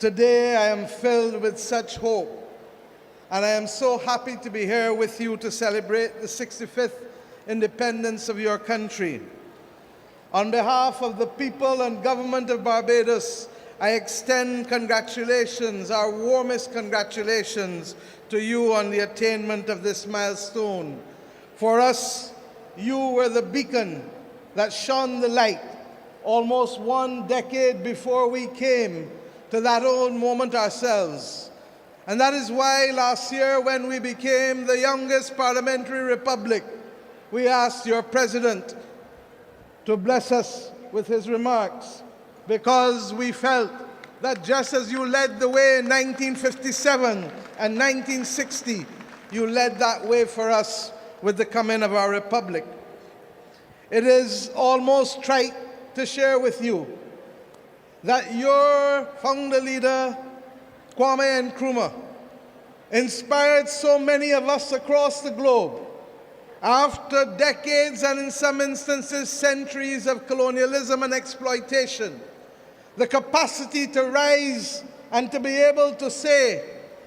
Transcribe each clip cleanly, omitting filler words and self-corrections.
Today I am filled with such hope, and I am so happy to be here with you to celebrate the 65th independence of your country. On behalf of the people and government of Barbados, I extend congratulations, our warmest congratulations, to you on the attainment of this milestone. For us, you were the beacon that shone the light almost 1 decade before we came to that old moment ourselves. And that is why last year, when we became the youngest parliamentary republic, we asked your president to bless us with his remarks, because we felt that just as you led the way in 1957 and 1960, you led that way for us with the coming of our republic. It is almost trite to share with you that your founder leader, Kwame Nkrumah, inspired so many of us across the globe after decades and in some instances centuries of colonialism and exploitation, the capacity to rise and to be able to say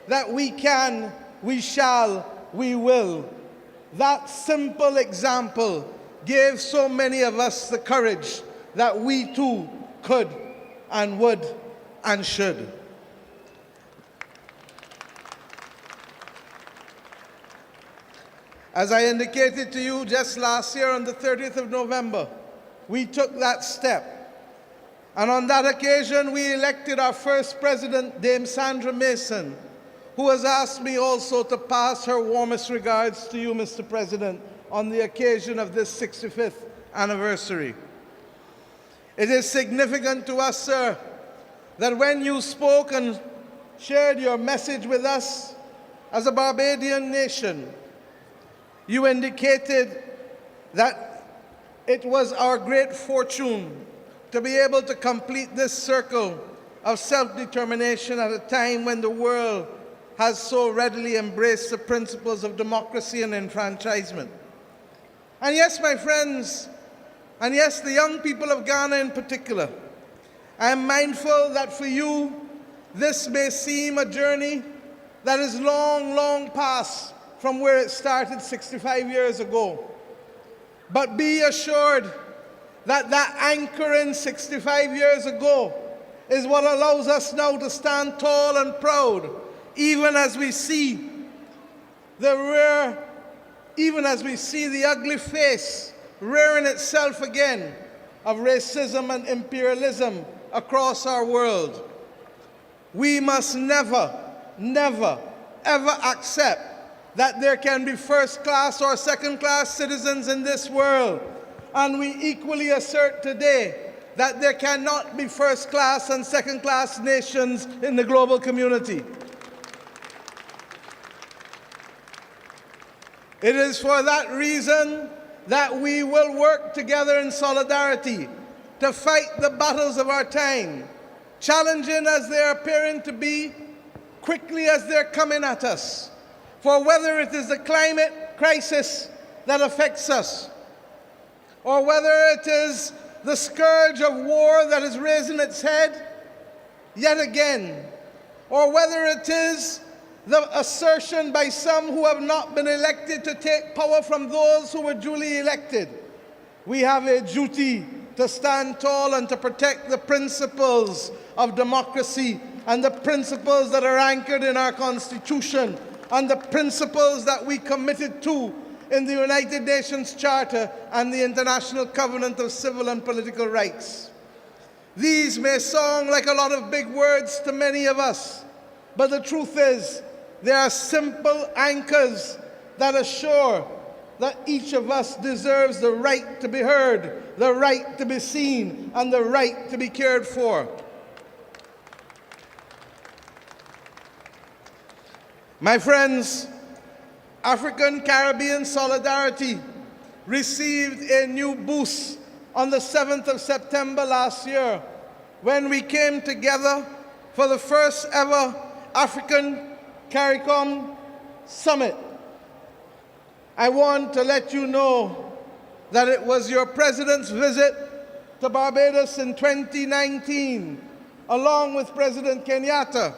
that we can, we shall, we will. That simple example gave so many of us the courage that we too could and would and should. As I indicated to you just last year on the 30th of November, we took that step. And on that occasion, we elected our first president, Dame Sandra Mason, who has asked me also to pass her warmest regards to you, Mr. President, on the occasion of this 65th anniversary. It is significant to us, sir, that when you spoke and shared your message with us as a Barbadian nation, you indicated that it was our great fortune to be able to complete this circle of self-determination at a time when the world has so readily embraced the principles of democracy and enfranchisement. And yes, my friends, and yes, the young people of Ghana in particular, I am mindful that for you, this may seem a journey that is long, long past from where it started 65 years ago. But be assured that that anchoring 65 years ago is what allows us now to stand tall and proud, even as we see the ugly face rearing itself again of racism and imperialism across our world. We must never, never, ever accept that there can be first-class or second-class citizens in this world. And we equally assert today that there cannot be first-class and second-class nations in the global community. It is for that reason that we will work together in solidarity to fight the battles of our time, challenging as they're appearing to be, quickly as they're coming at us. For whether it is the climate crisis that affects us, or whether it is the scourge of war that is raising its head yet again, or whether it is the assertion by some who have not been elected to take power from those who were duly elected, we have a duty to stand tall and to protect the principles of democracy and the principles that are anchored in our Constitution and the principles that we committed to in the United Nations Charter and the International Covenant of Civil and Political Rights. These may sound like a lot of big words to many of us, but the truth is, they are simple anchors that assure that each of us deserves the right to be heard, the right to be seen, and the right to be cared for. My friends, African-Caribbean solidarity received a new boost on the 7th of September last year when we came together for the first ever African CARICOM Summit. I want to let you know that it was your President's visit to Barbados in 2019 along with President Kenyatta,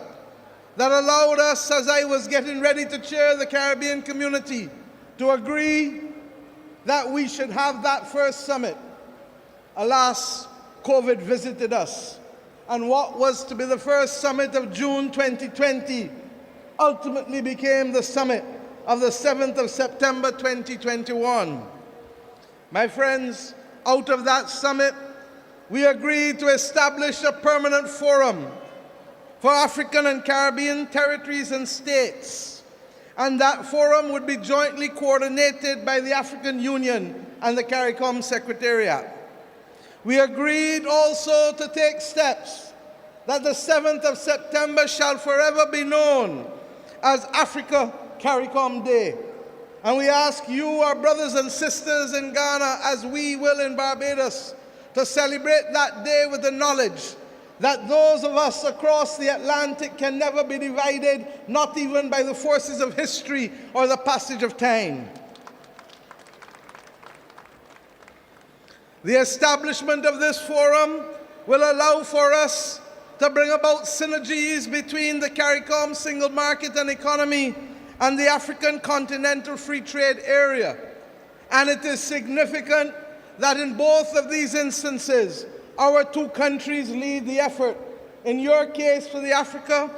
that allowed us, as I was getting ready to chair the Caribbean community, to agree that we should have that first summit. Alas, COVID visited us, and what was to be the first summit of June 2020 ultimately became the summit of the 7th of September 2021. My friends, out of that summit, we agreed to establish a permanent forum for African and Caribbean territories and states, and that forum would be jointly coordinated by the African Union and the CARICOM Secretariat. We agreed also to take steps that the 7th of September shall forever be known as Africa CARICOM Day. And we ask you, our brothers and sisters in Ghana, as we will in Barbados, to celebrate that day with the knowledge that those of us across the Atlantic can never be divided, not even by the forces of history or the passage of time. The establishment of this forum will allow for us to bring about synergies between the CARICOM single market and economy and the African Continental Free Trade Area. And it is significant that in both of these instances, our two countries lead the effort. In your case, for the Africa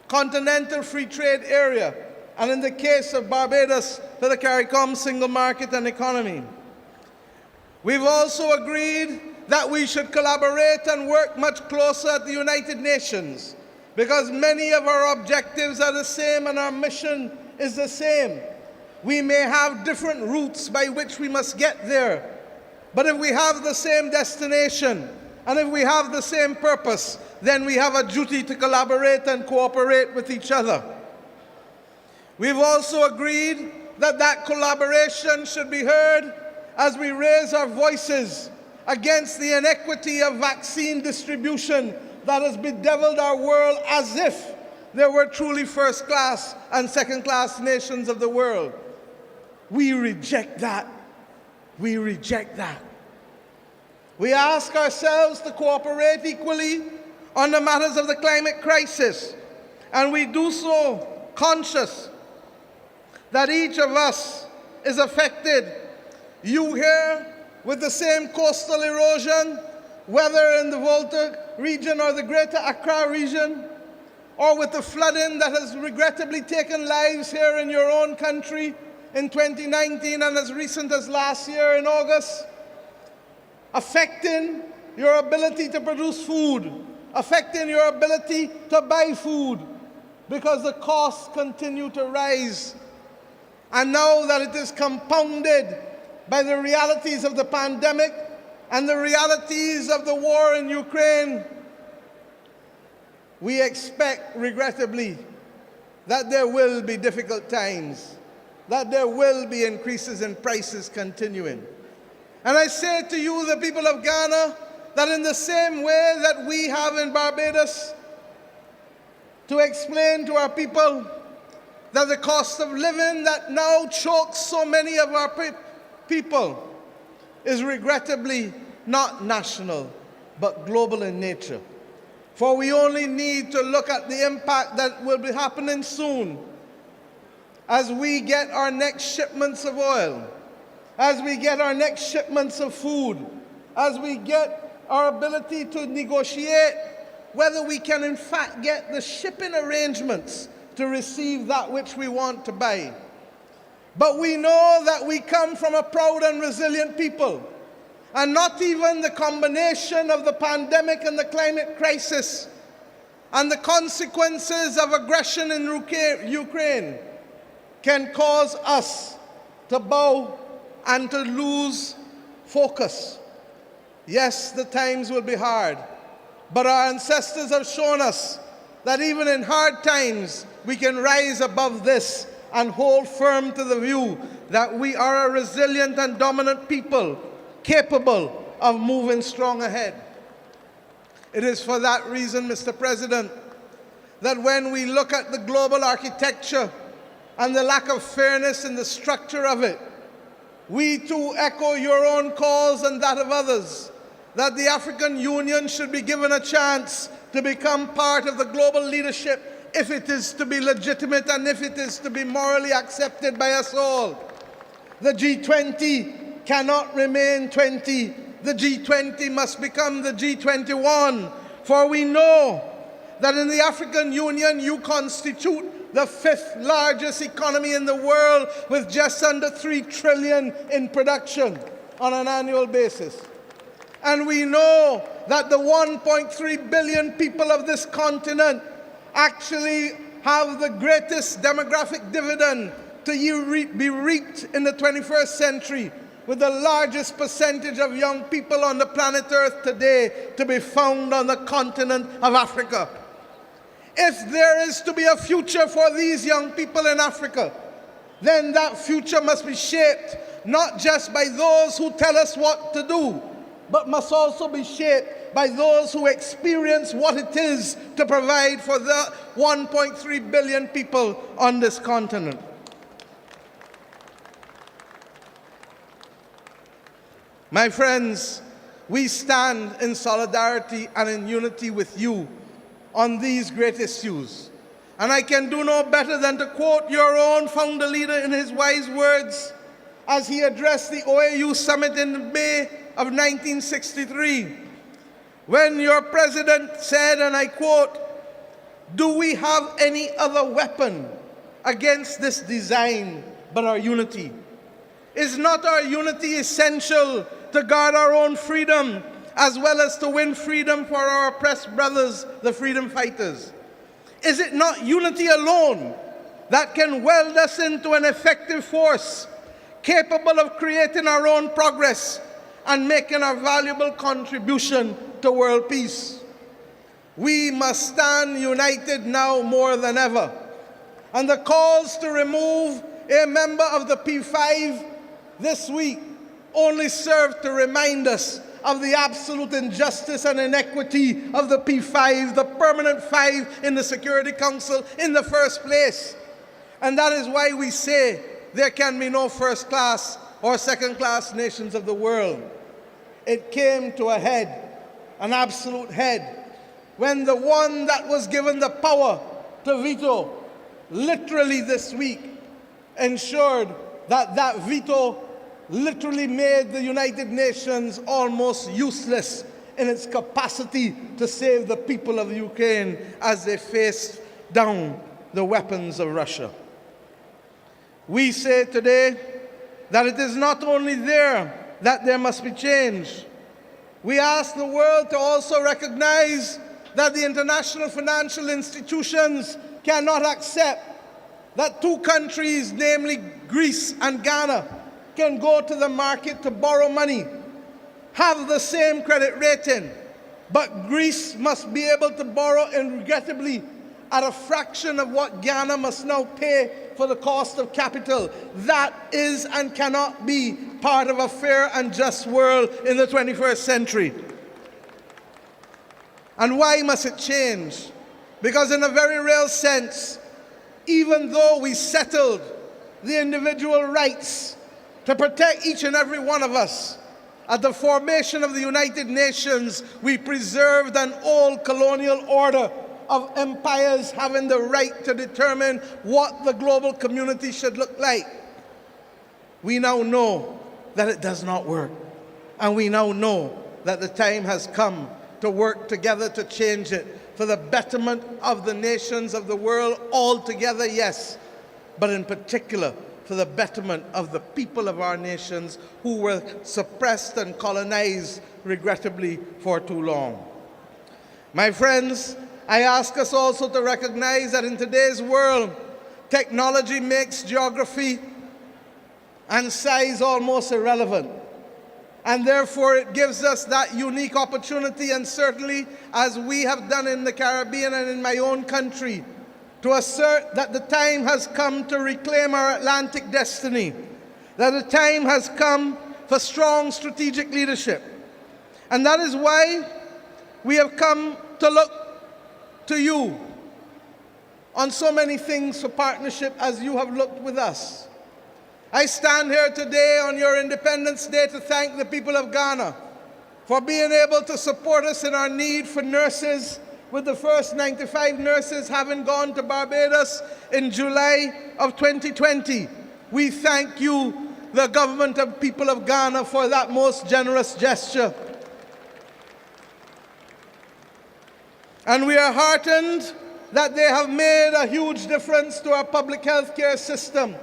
Continental Free Trade Area, and in the case of Barbados, for the CARICOM single market and economy. We've also agreed that we should collaborate and work much closer at the United Nations, because many of our objectives are the same and our mission is the same. We may have different routes by which we must get there, but if we have the same destination and if we have the same purpose, then we have a duty to collaborate and cooperate with each other. We've also agreed that that collaboration should be heard as we raise our voices against the inequity of vaccine distribution that has bedeviled our world as if there were truly first-class and second-class nations of the world. We reject that. We reject that. We ask ourselves to cooperate equally on the matters of the climate crisis, and we do so conscious that each of us is affected. You here with the same coastal erosion, whether in the Volta region or the Greater Accra region, or with the flooding that has regrettably taken lives here in your own country in 2019 and as recent as last year in August, affecting your ability to produce food, affecting your ability to buy food, because the costs continue to rise. And now that it is compounded by the realities of the pandemic and the realities of the war in Ukraine, we expect, regrettably, that there will be difficult times, that there will be increases in prices continuing. And I say to you, the people of Ghana, that in the same way that we have in Barbados to explain to our people that the cost of living that now chokes so many of our people is regrettably not national, but global in nature. For we only need to look at the impact that will be happening soon as we get our next shipments of oil, as we get our next shipments of food, as we get our ability to negotiate whether we can in fact get the shipping arrangements to receive that which we want to buy. But we know that we come from a proud and resilient people, and not even the combination of the pandemic and the climate crisis and the consequences of aggression in Ukraine can cause us to bow and to lose focus. Yes, the times will be hard, but our ancestors have shown us that even in hard times, we can rise above this and hold firm to the view that we are a resilient and dominant people, capable of moving strong ahead. It is for that reason, Mr. President, that when we look at the global architecture and the lack of fairness in the structure of it, we too echo your own calls and that of others, that the African Union should be given a chance to become part of the global leadership if it is to be legitimate and if it is to be morally accepted by us all. The G20 cannot remain 20. The G20 must become the G21, for we know that in the African Union you constitute the 5th largest economy in the world with just under 3 trillion in production on an annual basis. And we know that the 1.3 billion people of this continent actually have the greatest demographic dividend to be reaped in the 21st century, with the largest percentage of young people on the planet Earth today to be found on the continent of Africa. If there is to be a future for these young people in Africa, then that future must be shaped not just by those who tell us what to do, but must also be shaped by those who experience what it is to provide for the 1.3 billion people on this continent. My friends, we stand in solidarity and in unity with you on these great issues. And I can do no better than to quote your own founder leader in his wise words as he addressed the OAU summit in May of 1963, when your president said, and I quote, "Do we have any other weapon against this design but our unity? Is not our unity essential to guard our own freedom as well as to win freedom for our oppressed brothers, the freedom fighters? Is it not unity alone that can weld us into an effective force capable of creating our own progress and making a valuable contribution to world peace? We must stand united now more than ever. And the calls to remove a member of the P5 this week only serve to remind us of the absolute injustice and inequity of the P5, the permanent 5 in the Security Council in the first place. And that is why we say there can be no first-class or second-class nations of the world. It came to a head, an absolute head, when the one that was given the power to veto, literally this week, ensured that that veto literally made the United Nations almost useless in its capacity to save the people of Ukraine as they faced down the weapons of Russia. We say today that it is not only there that there must be change. We ask the world to also recognize that the international financial institutions cannot accept that two countries, namely Greece and Ghana, can go to the market to borrow money, have the same credit rating, but Greece must be able to borrow, and regrettably, at a fraction of what Ghana must now pay for the cost of capital. That is and cannot be part of a fair and just world in the 21st century. And why must it change? Because in a very real sense, even though we settled the individual rights to protect each and every one of us, at the formation of the United Nations, we preserved an old colonial order of empires having the right to determine what the global community should look like. We now know that it does not work. And we now know that the time has come to work together to change it for the betterment of the nations of the world altogether, yes, but in particular for the betterment of the people of our nations who were suppressed and colonized, regrettably, for too long. My friends, I ask us also to recognize that in today's world, technology makes geography and size almost irrelevant. And therefore, it gives us that unique opportunity, and certainly as we have done in the Caribbean and in my own country, to assert that the time has come to reclaim our Atlantic destiny, that the time has come for strong strategic leadership. And that is why we have come to look to you on so many things for partnership as you have looked with us. I stand here today on your Independence Day to thank the people of Ghana for being able to support us in our need for nurses, with the first 95 nurses having gone to Barbados in July of 2020. We thank you, the government of people of Ghana, for that most generous gesture. And we are heartened that they have made a huge difference to our public health care system.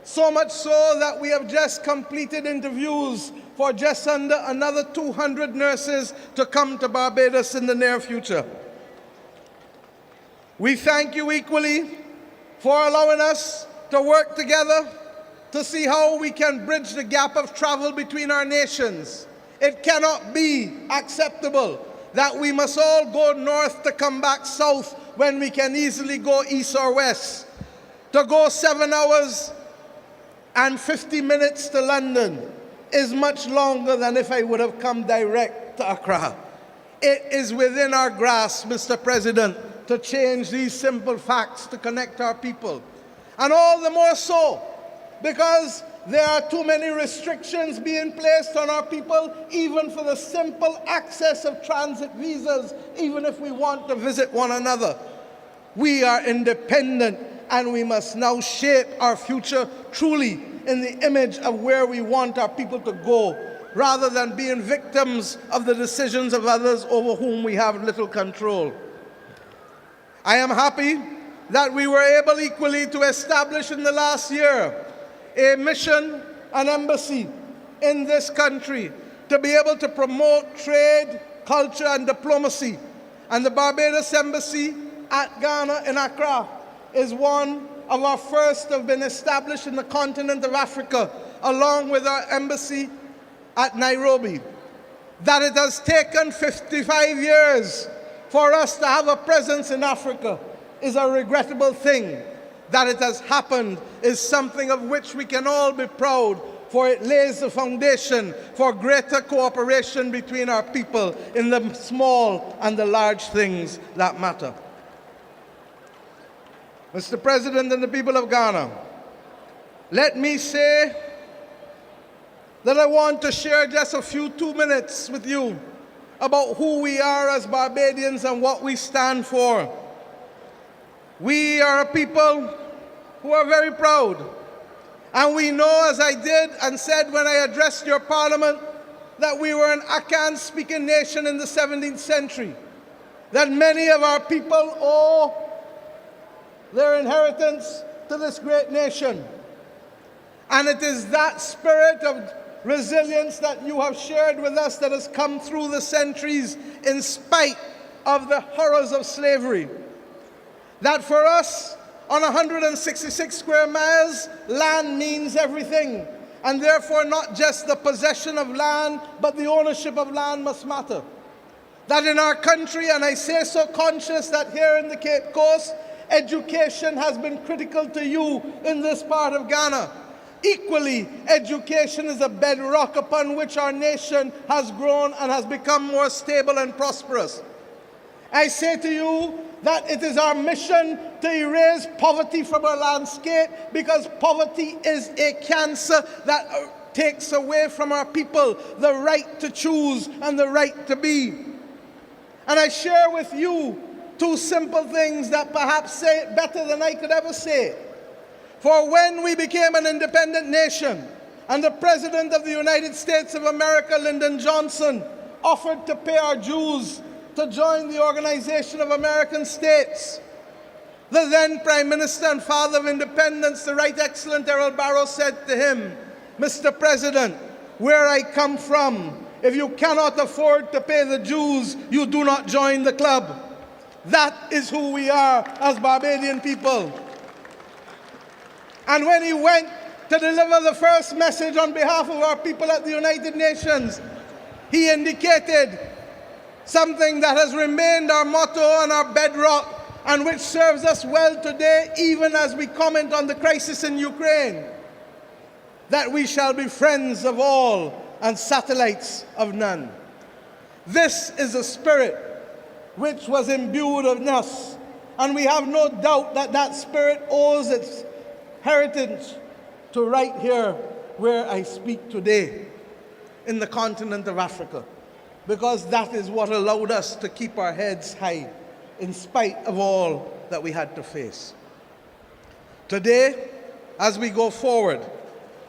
So much so that we have just completed interviews for just under another 200 nurses to come to Barbados in the near future. We thank you equally for allowing us to work together to see how we can bridge the gap of travel between our nations. It cannot be acceptable that we must all go north to come back south when we can easily go east or west. To go 7 hours and 50 minutes to London is much longer than if I would have come direct to Accra. It is within our grasp, Mr. President, to change these simple facts to connect our people. And all the more so because there are too many restrictions being placed on our people, even for the simple access of transit visas, even if we want to visit one another. We are independent, and we must now shape our future truly in the image of where we want our people to go, rather than being victims of the decisions of others over whom we have little control. I am happy that we were able equally to establish in the last year a mission, an embassy in this country to be able to promote trade, culture, and diplomacy. And the Barbados Embassy at Ghana in Accra is one of our first to have been established in the continent of Africa, along with our embassy at Nairobi. That it has taken 55 years for us to have a presence in Africa is a regrettable thing. That it has happened is something of which we can all be proud, for it lays the foundation for greater cooperation between our people in the small and the large things that matter. Mr. President and the people of Ghana, let me say that I want to share just a few 2 minutes with you about who we are as Barbadians and what we stand for. We are a people who are very proud. And we know, as I did and said when I addressed your parliament, that we were an Akan-speaking nation in the 17th century, that many of our people owe their inheritance to this great nation. And it is that spirit of resilience that you have shared with us that has come through the centuries in spite of the horrors of slavery. That for us, on 166 square miles, land means everything. And therefore, not just the possession of land, but the ownership of land must matter. That in our country, and I say so conscious that here in the Cape Coast, education has been critical to you in this part of Ghana. Equally, education is a bedrock upon which our nation has grown and has become more stable and prosperous. I say to you that it is our mission to erase poverty from our landscape, because poverty is a cancer that takes away from our people the right to choose and the right to be. And I share with you two simple things that perhaps say it better than I could ever say it. For when we became an independent nation, and the President of the United States of America, Lyndon Johnson, offered to pay our dues to join the Organization of American States, the then Prime Minister and Father of Independence, the Right Excellent Errol Barrow, said to him, "Mr. President, where I come from, if you cannot afford to pay the dues, you do not join the club." That is who we are as Barbadian people. And when he went to deliver the first message on behalf of our people at the United Nations, he indicated something that has remained our motto and our bedrock, and which serves us well today, even as we comment on the crisis in Ukraine, that we shall be friends of all and satellites of none. This is a spirit which was imbued in us, and we have no doubt that that spirit owes its heritage to right here where I speak today, in the continent of Africa. because that is what allowed us to keep our heads high in spite of all that we had to face. Today, as we go forward,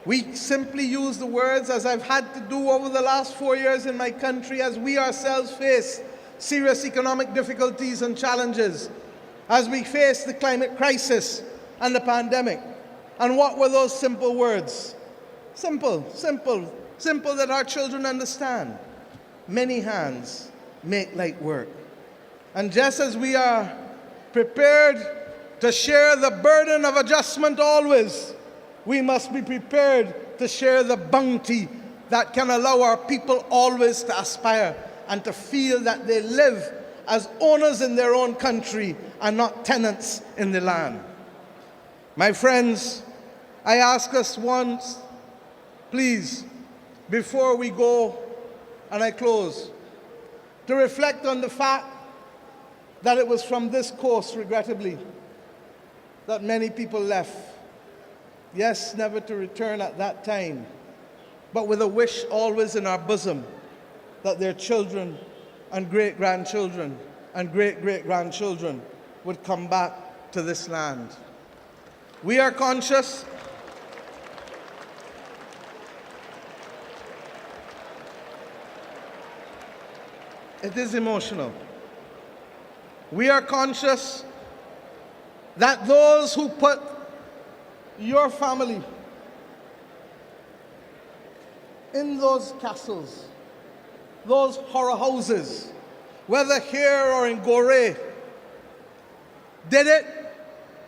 we simply use the words, as I've had to do over the last 4 years in my country, as we ourselves face serious economic difficulties and challenges, as we face the climate crisis and the pandemic. And what were those simple words? Simple that our children understand. Many hands make light work. And just as we are prepared to share the burden of adjustment always, we must be prepared to share the bounty that can allow our people always to aspire and to feel that they live as owners in their own country and not tenants in the land. My friends, I ask us once, please, before we go and I close, to reflect on the fact that it was from this coast, regrettably, that many people left. Yes, never to return at that time, but with a wish always in our bosom that their children and great-grandchildren and great-great-grandchildren would come back to this land. We are conscious it is emotional. We are conscious that those who put your family in those castles, those horror houses, whether here or in Gorée, did it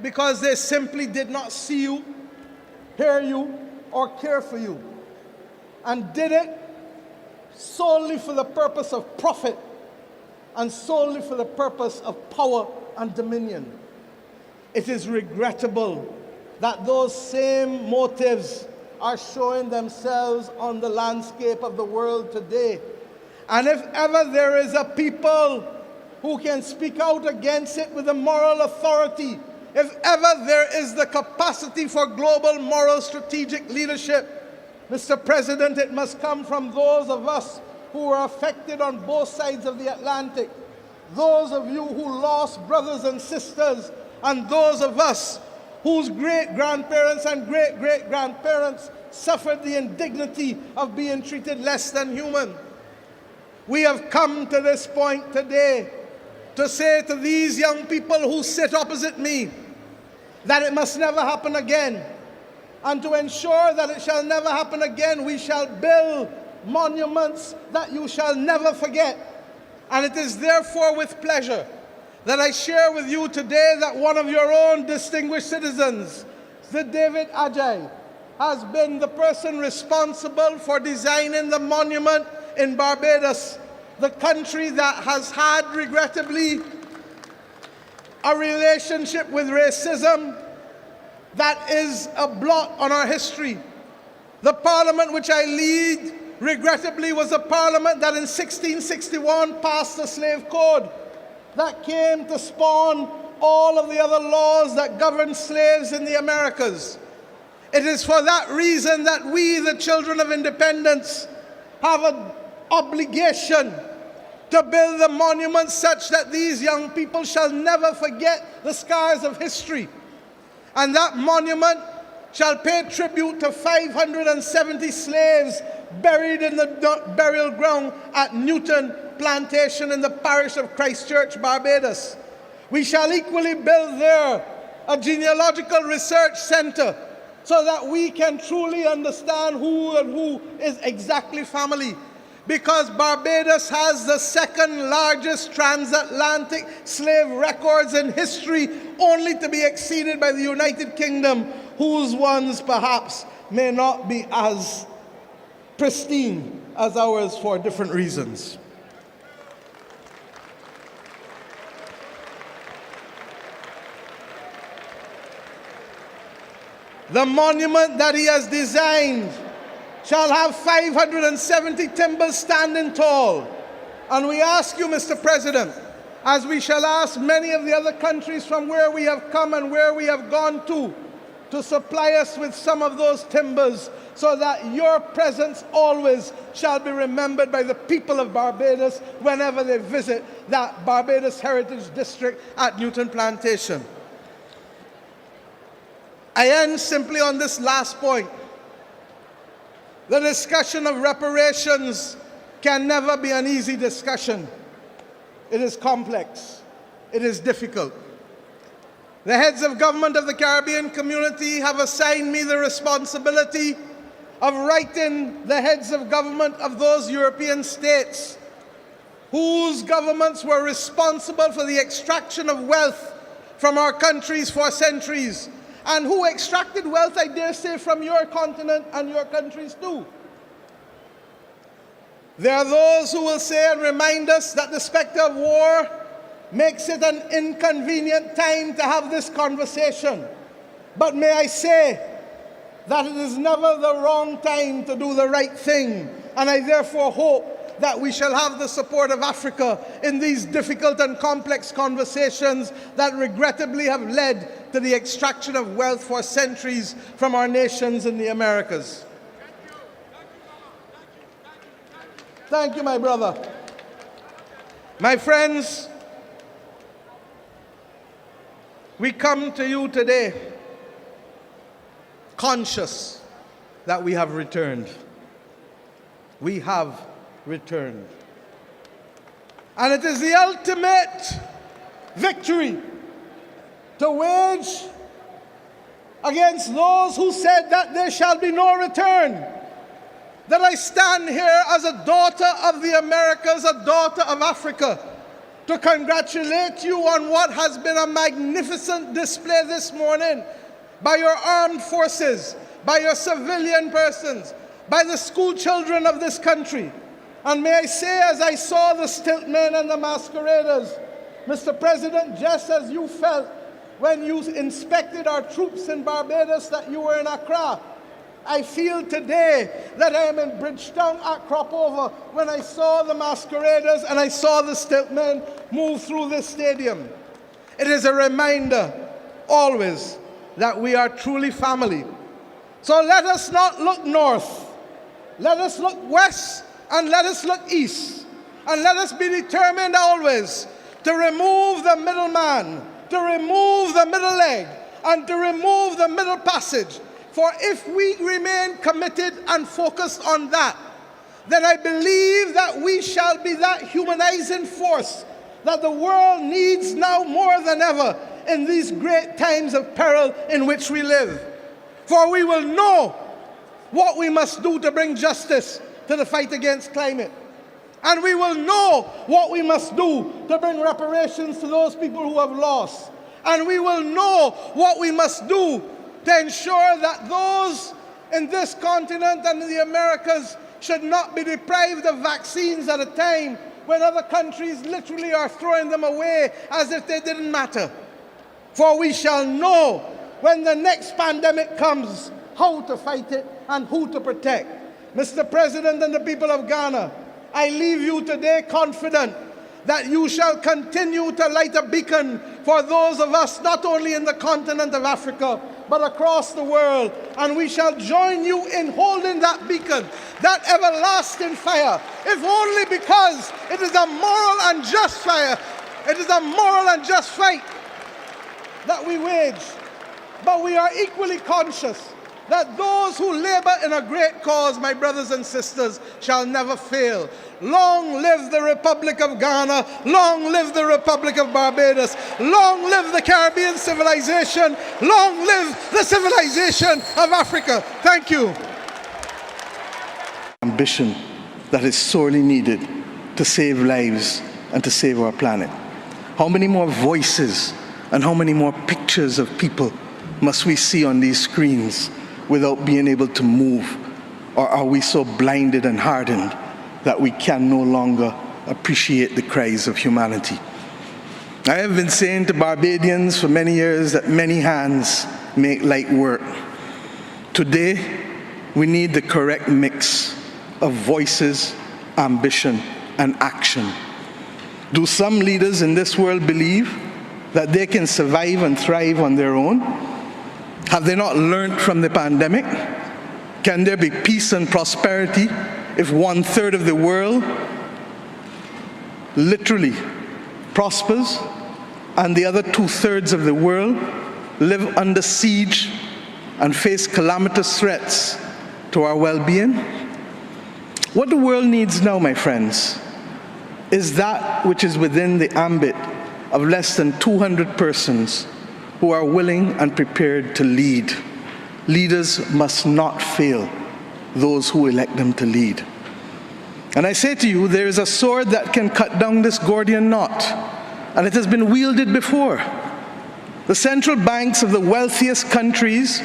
because they simply did not see you, hear you, or care for you, and did it solely for the purpose of profit and solely for the purpose of power and dominion. It is regrettable that those same motives are showing themselves on the landscape of the world today. And if ever there is a people who can speak out against it with a moral authority, if ever there is the capacity for global moral strategic leadership, Mr. President, it must come from those of us who were affected on both sides of the Atlantic, those of you who lost brothers and sisters, and those of us whose great-grandparents and great-great-grandparents suffered the indignity of being treated less than human. We have come to this point today to say to these young people who sit opposite me that it must never happen again. And to ensure that it shall never happen again, we shall build monuments that you shall never forget. And it is therefore with pleasure that I share with you today that one of your own distinguished citizens, Sir David Ajay, has been the person responsible for designing the monument in Barbados, the country that has had, regrettably, a relationship with racism that is a blot on our history. The parliament which I lead, regrettably, was a parliament that in 1661 passed the slave code that came to spawn all of the other laws that govern slaves in the Americas. It is for that reason that we, the children of independence, have an obligation to build a monument such that these young people shall never forget the scars of history. And that monument shall pay tribute to 570 slaves buried in the burial ground at Newton Plantation in the parish of Christchurch, Barbados. We shall equally build there a genealogical research center so that we can truly understand who and who is exactly family. Because Barbados has the second largest transatlantic slave records in history, only to be exceeded by the United Kingdom, whose ones perhaps may not be as pristine as ours for different reasons. The monument that he has designed shall have 570 timbers standing tall. And we ask you, Mr. President, as we shall ask many of the other countries from where we have come and where we have gone to to supply us with some of those timbers so that your presence always shall be remembered by the people of Barbados whenever they visit that Barbados Heritage District at Newton Plantation. I end simply on this last point. The discussion of reparations can never be an easy discussion. It is complex. It is difficult. The heads of government of the Caribbean community have assigned me the responsibility of writing the heads of government of those European states whose governments were responsible for the extraction of wealth from our countries for centuries, and who extracted wealth, I dare say, from your continent and your countries too. There are those who will say and remind us that the specter of war makes it an inconvenient time to have this conversation. But may I say that it is never the wrong time to do the right thing, and I therefore hope that we shall have the support of Africa in these difficult and complex conversations that regrettably have led to the extraction of wealth for centuries from our nations in the Americas. Thank you, my brother. My friends, we come to you today conscious that we have returned. We have returned. And it is the ultimate victory to wage against those who said that there shall be no return, that I stand here as a daughter of the Americas, a daughter of Africa, to congratulate you on what has been a magnificent display this morning by your armed forces, by your civilian persons, by the school children of this country. And may I say, as I saw the stiltmen and the masqueraders, Mr. President, just as you felt when you inspected our troops in Barbados that you were in Accra, I feel today that I am in Bridgetown at Cropover when I saw the masqueraders and I saw the stiltmen move through this stadium. It is a reminder always that we are truly family. So let us not look north. Let us look west and let us look east. And let us be determined always to remove the middleman, to remove the middle leg, and to remove the middle passage. For if we remain committed and focused on that, then I believe that we shall be that humanizing force that the world needs now more than ever in these great times of peril in which we live. For we will know what we must do to bring justice to the fight against climate. And we will know what we must do to bring reparations to those people who have lost. And we will know what we must do to ensure that those in this continent and in the Americas should not be deprived of vaccines at a time when other countries literally are throwing them away as if they didn't matter. For we shall know when the next pandemic comes how to fight it and who to protect. Mr. President and the people of Ghana, I leave you today confident that you shall continue to light a beacon for those of us not only in the continent of Africa, but across the world. And we shall join you in holding that beacon, that everlasting fire, if only because it is a moral and just fire. It is a moral and just fight that we wage. But we are equally conscious that those who labor in a great cause, my brothers and sisters, shall never fail. Long live the Republic of Ghana. Long live the Republic of Barbados. Long live the Caribbean civilization. Long live the civilization of Africa. Thank you. Ambition that is sorely needed to save lives and to save our planet. How many more voices and how many more pictures of people must we see on these screens without being able to move? Or are we so blinded and hardened that we can no longer appreciate the cries of humanity? I have been saying to Barbadians for many years that many hands make light work. Today, we need the correct mix of voices, ambition, and action. Do some leaders in this world believe that they can survive and thrive on their own? Have they not learned from the pandemic? Can there be peace and prosperity if 1/3 of the world literally prospers and the other 2/3 of the world live under siege and face calamitous threats to our well-being? What the world needs now, my friends, is that which is within the ambit of less than 200 persons who are willing and prepared to lead. Leaders must not fail those who elect them to lead. And I say to you, there is a sword that can cut down this Gordian knot, and it has been wielded before. The central banks of the wealthiest countries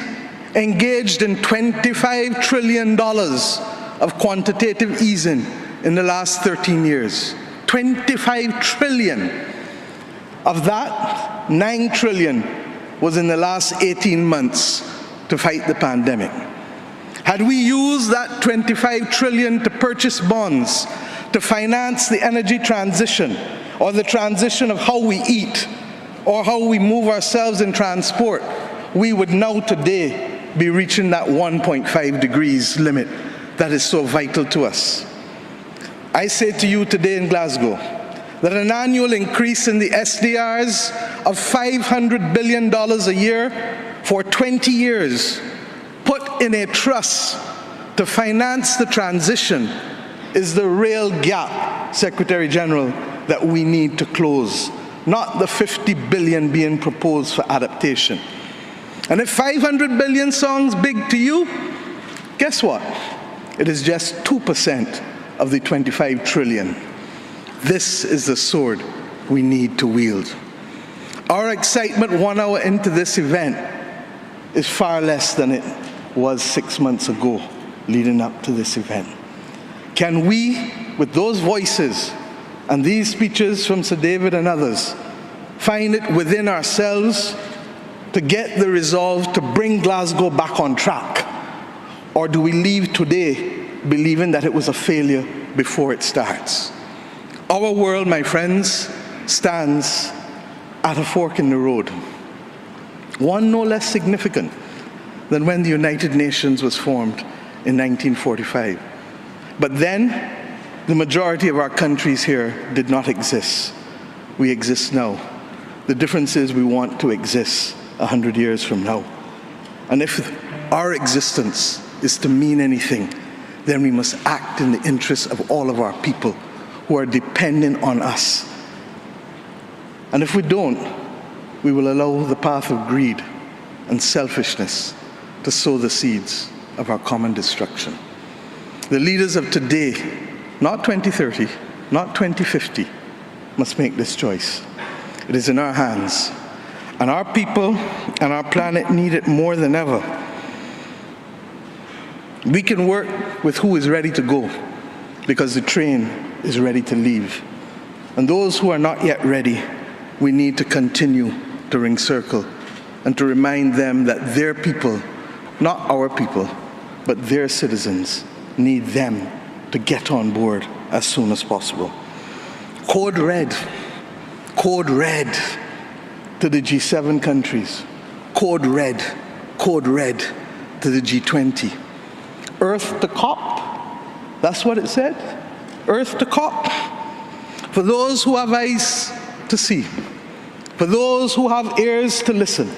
engaged in $25 trillion of quantitative easing in the last 13 years. 25 trillion. Of that, 9 trillion was in the last 18 months to fight the pandemic. Had we used that 25 trillion to purchase bonds, to finance the energy transition, or the transition of how we eat, or how we move ourselves in transport, we would now today be reaching that 1.5 degrees limit that is so vital to us. I say to you today in Glasgow that an annual increase in the SDRs of $500 billion a year for 20 years, put in a trust to finance the transition, is the real gap, Secretary General, that we need to close, not the 50 billion being proposed for adaptation. And if 500 billion sounds big to you, guess what? It is just 2% of the 25 trillion. This is the sword we need to wield. Our excitement 1 hour into this event is far less than it was 6 months ago leading up to this event. Can we, with those voices and these speeches from Sir David and others, find it within ourselves to get the resolve to bring Glasgow back on track? Or do we leave today believing that it was a failure before it starts? Our world, my friends, stands at a fork in the road. One no less significant than when the United Nations was formed in 1945. But then, the majority of our countries here did not exist. We exist now. The difference is we want to exist 100 years from now. And if our existence is to mean anything, then we must act in the interests of all of our people who are dependent on us. And if we don't, we will allow the path of greed and selfishness to sow the seeds of our common destruction. The leaders of today, not 2030, not 2050, must make this choice. It is in our hands, and our people and our planet need it more than ever. We can work with who is ready to go, because the train is ready to leave. And those who are not yet ready, we need to continue to ring circle and to remind them that their people, not our people, but their citizens, need them to get on board as soon as possible. Code red to the G7 countries. Code red to the G20. Earth to COP, that's what it said. Earth to COP. For those who have eyes to see, for those who have ears to listen,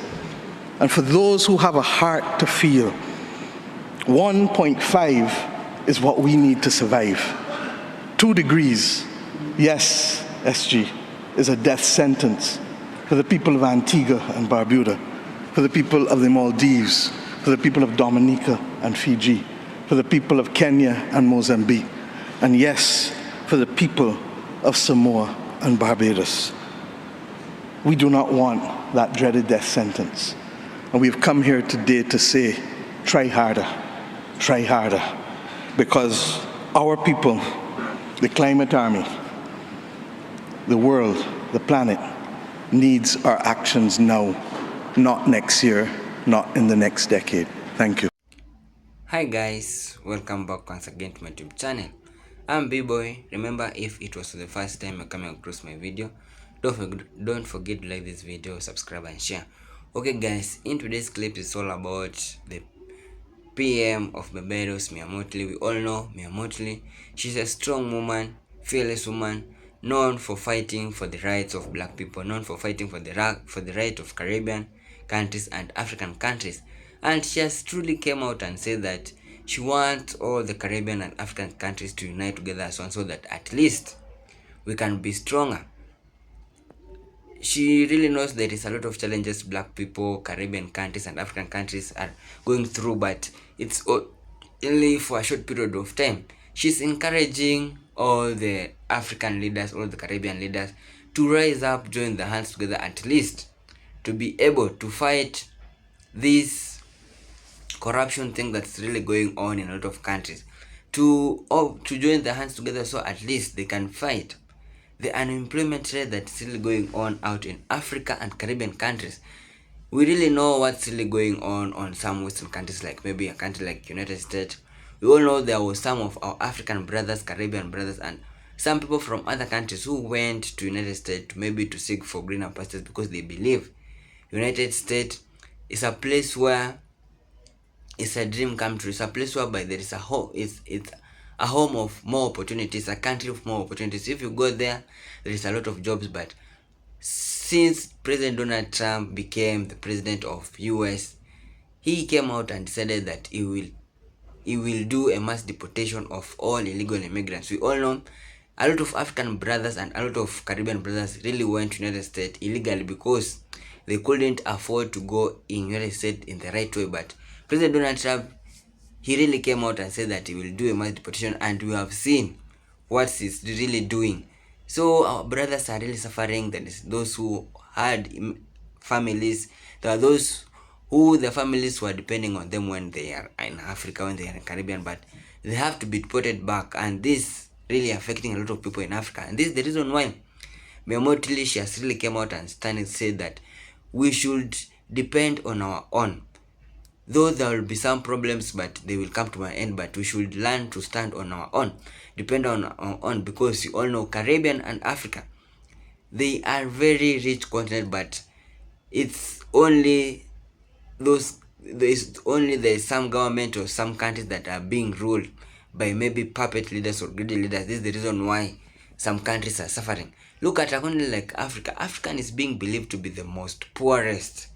and for those who have a heart to feel, 1.5 is what we need to survive. 2 degrees, yes, SG, is a death sentence for the people of Antigua and Barbuda, for the people of the Maldives, for the people of Dominica and Fiji, for the people of Kenya and Mozambique, and yes, for the people of Samoa and Barbados. We do not want that dreaded death sentence. And we've come here today to say, try harder, because our people, the climate army, the world, the planet, needs our actions now, not next year, not in the next decade. Thank you. Hi guys, welcome back once again to my YouTube channel. I'm B-Boy. Remember, if it was the first time you're coming across my video, don't forget to like this video, subscribe and share. Okay guys, in today's clip is all about the PM of Barbados, Mottley. We all know Mottley. She's a strong woman, fearless woman, known for fighting for the rights of black people, known for fighting for the right of Caribbean countries and African countries. And she has truly came out and said that she wants all the Caribbean and African countries to unite together as one, so that at least we can be stronger. She really knows there is a lot of challenges black people, Caribbean countries and African countries are going through, but it's only for a short period of time. She's encouraging all the African leaders, all the Caribbean leaders to rise up, join their hands together, at least to be able to fight this corruption thing that's really going on in a lot of countries, to join their hands together, so at least they can fight the unemployment rate that's still going on out in Africa and Caribbean countries. We really know what's really going on some Western countries, like maybe a country like United States. We all know there was some of our African brothers, Caribbean brothers, and some people from other countries who went to United States maybe to seek for greener pastures, because they believe United States is a place where it's a dream come true. It's a place whereby there is a home. It's a home of more opportunities, a country of more opportunities. If you go there, there is a lot of jobs. But since President Donald Trump became the president of US, he came out and decided that he will do a mass deportation of all illegal immigrants. We all know a lot of African brothers and a lot of Caribbean brothers really went to United States illegally because they couldn't afford to go in United States in the right way. But President Donald Trump, he really came out and said that he will do a mass deportation, and we have seen what he's really doing. So our brothers are really suffering. That is those who had families. There are those who the families were depending on them when they are in Africa, when they are in Caribbean, but they have to be deported back, and this really affecting a lot of people in Africa. And this is the reason why Mottley, she has really came out and said that we should depend on our own. Though there will be some problems, but they will come to an end. But we should learn to stand on our own, depend on our own, because you all know Caribbean and Africa, they are very rich continent, but it's only there's some government or some countries that are being ruled by maybe puppet leaders or greedy leaders. This is the reason why some countries are suffering. Look at a country like Africa. Africa is being believed to be the most poorest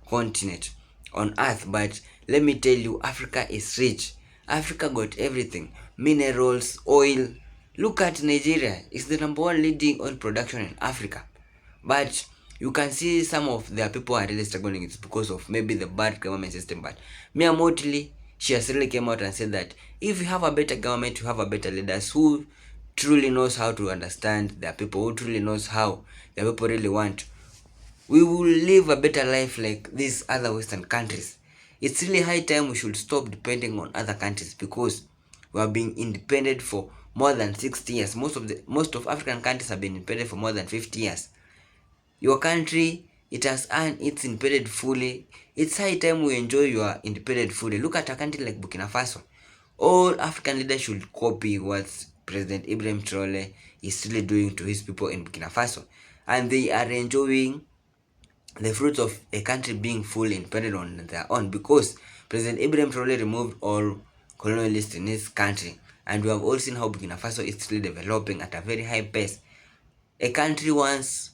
continent on earth, but let me tell you, Africa is rich. Africa got everything: minerals, oil. Look at Nigeria, it's the number one leading oil production in Africa, but you can see some of their people are really struggling. It's because of maybe the bad government system. But Mia Mottley, she has really came out and said that if you have a better government, you have a better leaders who truly knows how to understand their people, who truly knows how their people really want, we will live a better life like these other Western countries. It's really high time we should stop depending on other countries, because we have been independent for more than 60 years. Most of African countries have been independent for more than 50 years. Your country, it has earned its independence fully. It's high time we enjoy your independence fully. Look at a country like Burkina Faso. All African leaders should copy what President Ibrahim Traore is really doing to his people in Burkina Faso, and they are enjoying the fruits of a country being fully independent on their own, because President Ibrahim Traore removed all colonialists in his country, and we have all seen how Burkina Faso is still developing at a very high pace. A country once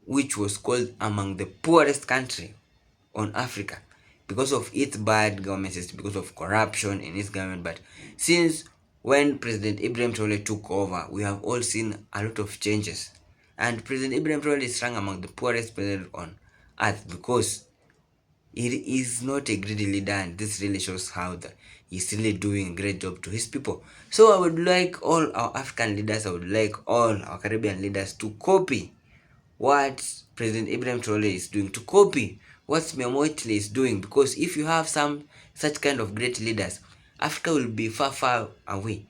which was called among the poorest country on Africa because of its bad government system, because of corruption in its government. But since when President Ibrahim Traore took over, we have all seen a lot of changes, and President Ibrahim Traore is ranked among the poorest president on earth because he is not a greedy leader, and this really shows how he's really doing a great job to his people. So I would like all our African leaders, I would like all our Caribbean leaders to copy what President Ibrahim Traore is doing, to copy what Mottley is doing, because if you have some such kind of great leaders, Africa will be far away,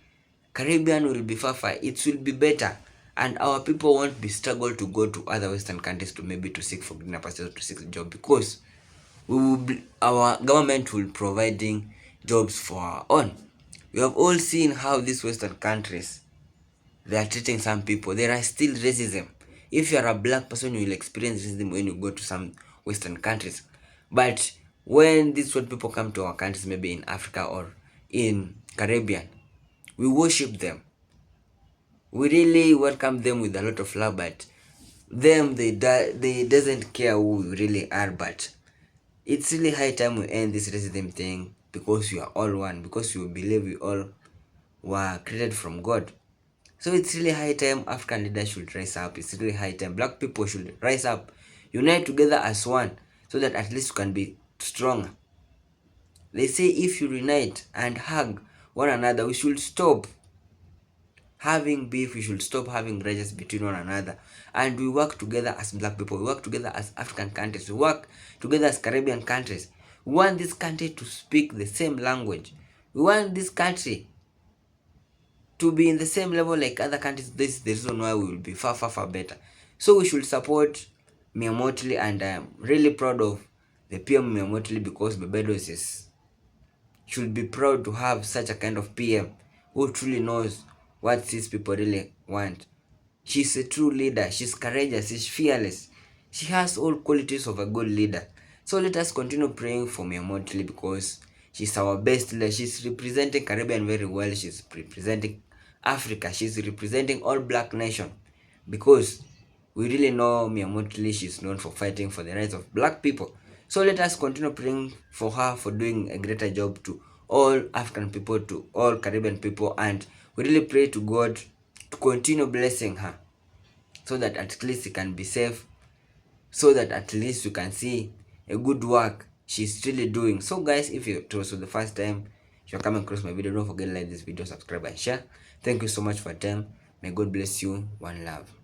Caribbean will be far, it will be better, and our people won't be struggle to go to other Western countries to maybe to seek for greener pastures, to seek a job, because our government will providing jobs for our own. We have all seen how these Western countries, they are treating some people. There are still racism. If you are a black person, you will experience racism when you go to some Western countries. But when these white people come to our countries, maybe in Africa or in Caribbean, we worship them. We really welcome them with a lot of love, but them they doesn't care who we really are. But it's really high time we end this racism thing, because we are all one, because we believe we all were created from God. So it's really high time African leaders should rise up. It's really high time black people should rise up, unite together as one, so that at least we can be stronger. They say if you unite and hug one another, we should stop having beef, we should stop having grudges between one another, and we work together as black people, we work together as African countries, we work together as Caribbean countries. We want this country to speak the same language. We want this country to be in the same level like other countries. This is the reason why we will be far, far, far better. So we should support Mottley, and I am really proud of the PM Mottley, because Barbados should be proud to have such a kind of PM who truly knows what these people really want. She's a true leader. She's courageous. She's fearless. She has all qualities of a good leader. So let us continue praying for Mottley, because she's our best leader. She's representing Caribbean very well. She's representing Africa. She's representing all black nation, because we really know Mottley, she's known for fighting for the rights of black people. So let us continue praying for her, for doing a greater job to all African people, to all Caribbean people, and we really pray to God to continue blessing her, so that at least she can be safe, so that at least you can see a good work she's really doing. So guys, if it was the first time you're coming across my video, don't forget to like this video, subscribe and share. Thank you so much for your time. May God bless you. One love.